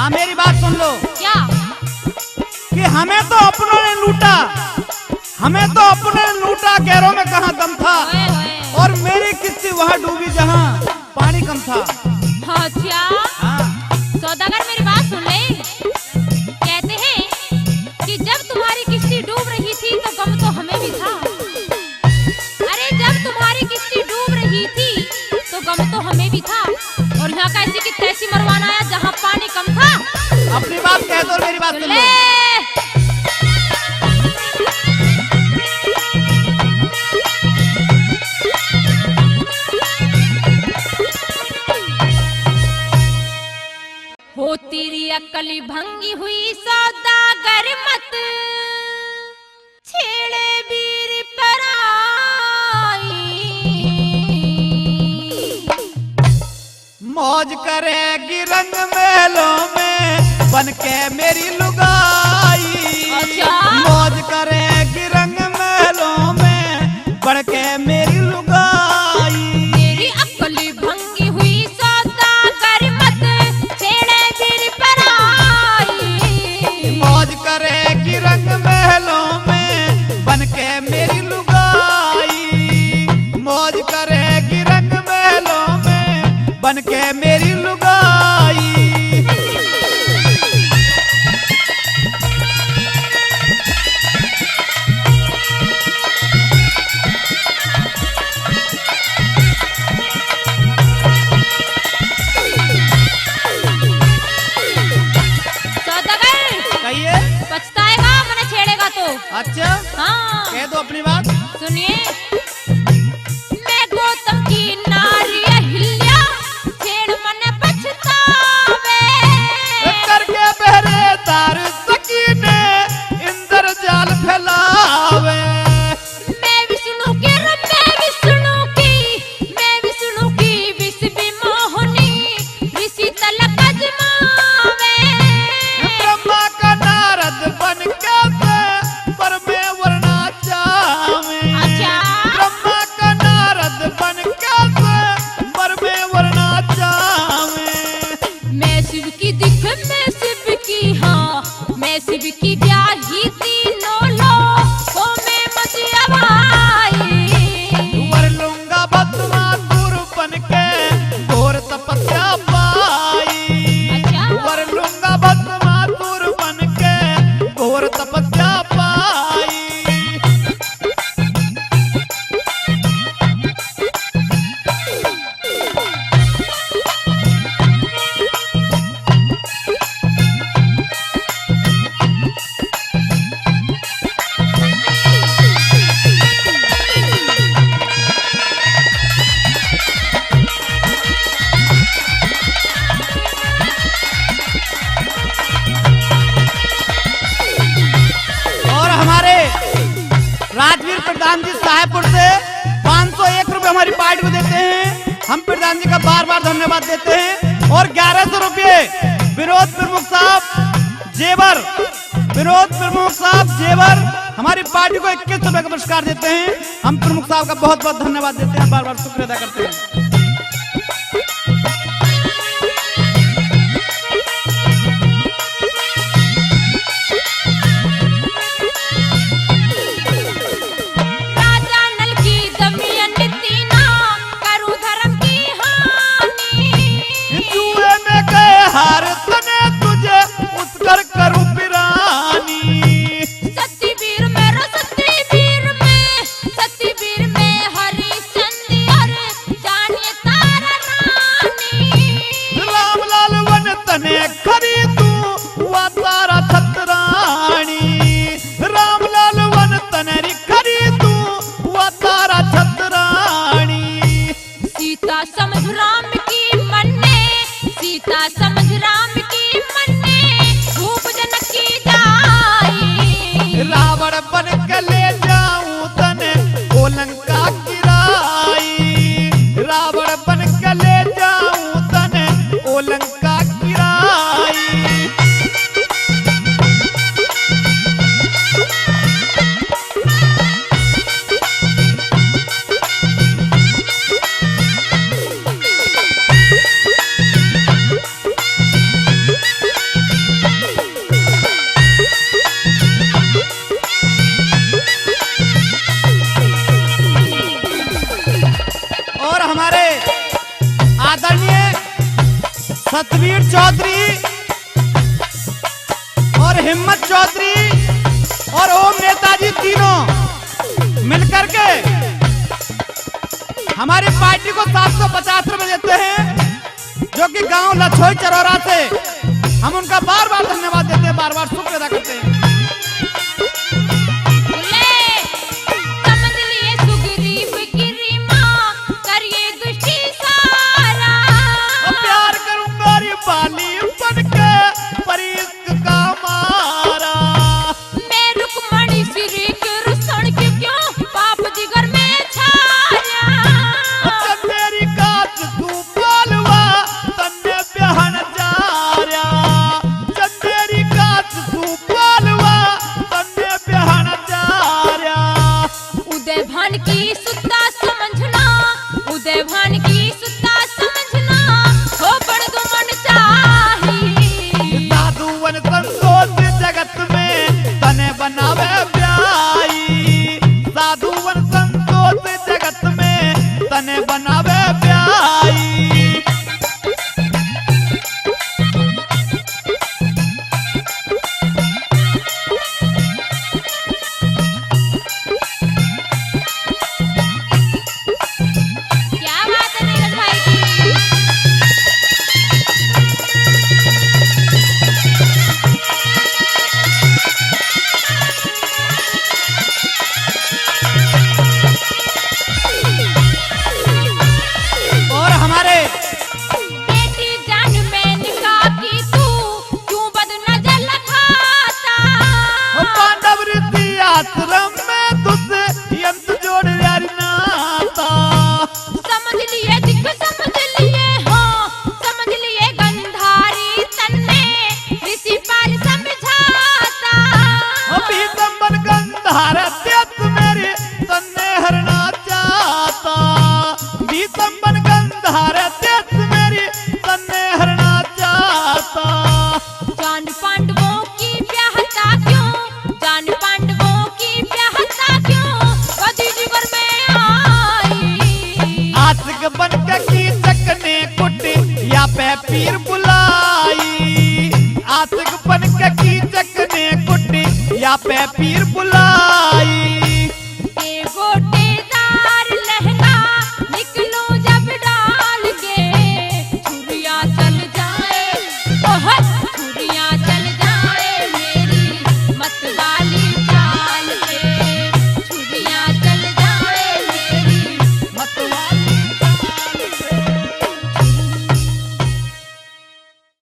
हाँ मेरी बात सुन लो। क्या? कि हमें तो अपनों ने लूटा, हमें तो अपने लूटा, गैरों में कहाँ दम था। और मेरी किस्ती वहाँ डूबी जहाँ पानी कम था। अच्छा सौदागर मेरी बात सुन ले। कहते हैं कि जब तुम्हारी किस्ती डूब रही थी तो गम तो हमें भी था। अरे जब तुम्हारी किस्ती डूब रही थी तो गम तो हमें भी था। और यहाँ कैसी की तैसी मरवाना आया जहाँ पानी कम था। अपनी बात कह दो और मेरी बात सुन ले। हो तेरी अकली भंगी हुई सौदागर मत छेड़े वीर पराई। मौज करेगी रंग महलों में बनके मेरी लुगाई। मौज करेगी रंग महलों में बनके मेरी लुगाई। तेरी अकली भंगी हुई सौदागर मत छेड़े वीर पराई। मौज करेगी रंग महलों में बनके मेरी लुगाई। मौज करेगी रंग महलों में बनके मेरी लुगाई। पछताएगा मैंने छेड़ेगा तो। अच्छा हाँ कह दो अपनी बात। सुनिए, मैं गौतम की नारी अहिल्या छेड़ मन पछतावे। करके पहरेदार सकीने इंद्र जाल फैलावे। मैं विष्णु की मैं विष्णु की विष भी मोहनी ऋषि तलक अजमावे। ब्रह्मा का नारद बन के पर में वरना चावे। ब्रह्मा का नारद बन के पर में वरना चावे। मैं शिव की दिख मैं शिव की हाँ मैं शिव की ब्याही तीनों लोगों में मतियावाई। वर लूंगा बदमा दूर बन के घोर तपस्या पाई। वर लूंगा बदमा दूर बन के घोर तपस्या पाई। राजवीर प्रधान जी साहेबपुर से 501 रुपए हमारी पार्टी को देते हैं। हम प्रधान जी का बार बार धन्यवाद देते हैं। और 1100 रुपए विनोद प्रमुख साहब जेवर, विनोद प्रमुख साहब जेवर हमारी पार्टी को 21 रुपए का पुरस्कार देते हैं। हम प्रमुख साहब का बहुत बहुत धन्यवाद देते हैं, बार बार शुक्रिया अदा करते हैं। हार तने तुझे उत्कर करूं पिरानी। सतीवीर में हरिश्चंद्र और जानिए सतवीर चौधरी और हिम्मत चौधरी और ओम नेताजी तीनों मिलकर के हमारी पार्टी को 750 रुपए देते हैं, जो कि गांव लछोई चरौरा से हम उनका बार बार धन्यवाद देते हैं, बार बार शुक्र अदा करते हैं। पीर बुलाई आतिक बन के की चकने कुटी या पे पीर बुलाई।